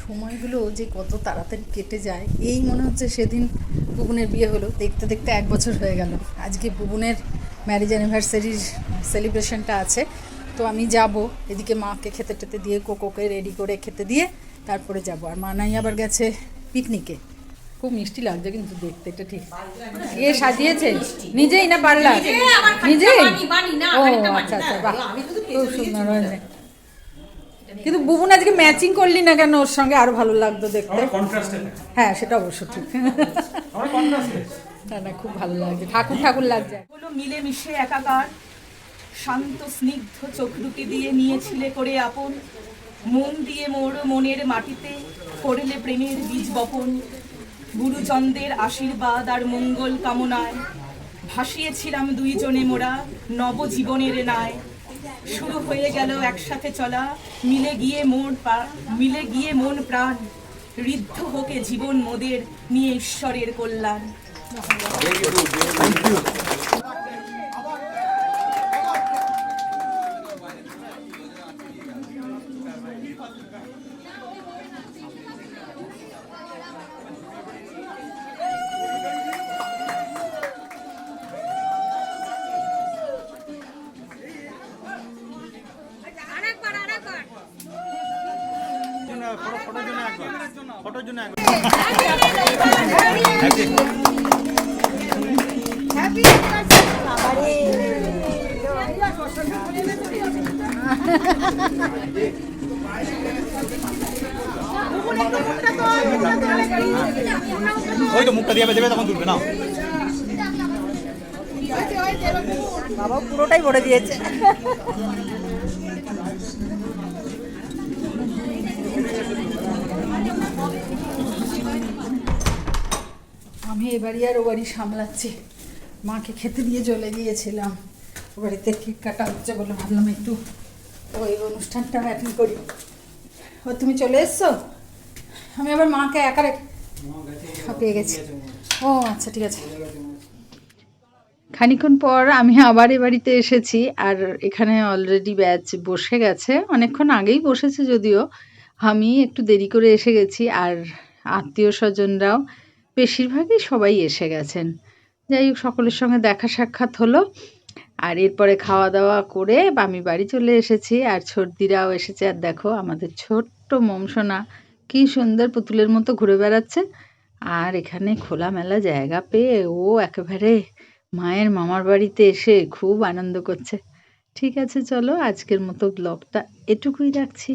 সময়গুলো যে কত তাড়াতাড়ি কেটে যায়, এই মনে হচ্ছে সেদিন বুবুনের বিয়ে হলো, দেখতে দেখতে 1 বছর হয়ে গেল। আজকে বুবুনের ম্যারেজ অ্যানিভার্সারির সেলিব্রেশনটা আছে, তো আমি যাব। এদিকে মাকে খেতে টেতে দিয়ে কোকোকে রেডি করে খেতে দিয়ে তারপরে যাব। আর মা নাই আবার গেছে পিকনিকে। খুব মিষ্টি লাগছে কিন্তু দেখতে, এটা ঠিক। এ সাজিয়েছে নিজেই না পারলা? নিজেই? ও আচ্ছা আচ্ছা, বাহ, খুব সুন্দর হয়েছে। কিন্তু বুবুন আজকে ম্যাচিং করলি না কেন? ওর সঙ্গে আরো ভালো লাগতো দেখতে। হ্যাঁ, সেটা অবশ্য ঠিক। না না, খুব ভালো লাগছে, ঠাকুর ঠাকুর লাগছে। হলো মিলেমিশে একাকার, শান্ত স্নিগ্ধ চোখ দুটি দিয়ে নিয়েছিলে করে আপন, মন দিয়ে মোর মনের মাটিতে করলে প্রেমের বীজ বপন। গুরুজনদের আশীর্বাদ আর মঙ্গল কামনায় ভাসিয়েছিলাম দুইজনে মোরা নবজীবনের নায়। শুরু হয়ে গেল একসাথে চলা, মিলে গিয়ে মন প্রাণ, ঋদ্ধ হোকে জীবন মোদের নিয়ে ঈশ্বরের কল্যাণ। ফটোর জন্য ওই তো মুখটা দিয়ে দেবে, তখন তুলবে না। বাবা পুরোটাই ভরে দিয়েছে। আমি এবারই আর ও বাড়ি সামলাচ্ছি। মাকে খেতে দিয়ে চলে গিয়েছিলাম, ও বাড়িতে কেক কাটা হচ্ছে বলে ভাবলাম একটু ওই অনুষ্ঠানটা অ্যাটেন্ড করি। ও তুমি চলে এসছো? আমি আবার মাকে একা পেয়ে গেছি। ও আচ্ছা, ঠিক আছে। খানিক্ষণ পর আমি আবার এ বাড়িতে এসেছি, আর এখানে অলরেডি ব্যাচ বসে গেছে, অনেকক্ষণ আগেই বসেছে যদিও, আমি একটু দেরি করে এসে গেছি। আর আত্মীয় স্বজনরাও বেশিরভাগই সবাই এসে গেছেন। যাই হোক, সকলের সঙ্গে দেখা সাক্ষাৎ হলো, আর এরপরে খাওয়া দাওয়া করে আমি বাড়ি চলে এসেছি। আর ছোটদিরাও এসেছে, আর দেখো আমাদের ছোট্ট মমসোনা কি সুন্দর পুতুলের মতো ঘুরে বেড়াচ্ছে। আর এখানে খোলামেলা জায়গা পেয়ে ও একেবারে মায়ের মামার বাড়িতে এসে খুব আনন্দ করছে। ঠিক আছে, চলো আজকের মতো ব্লগটা এটুকুই রাখছি।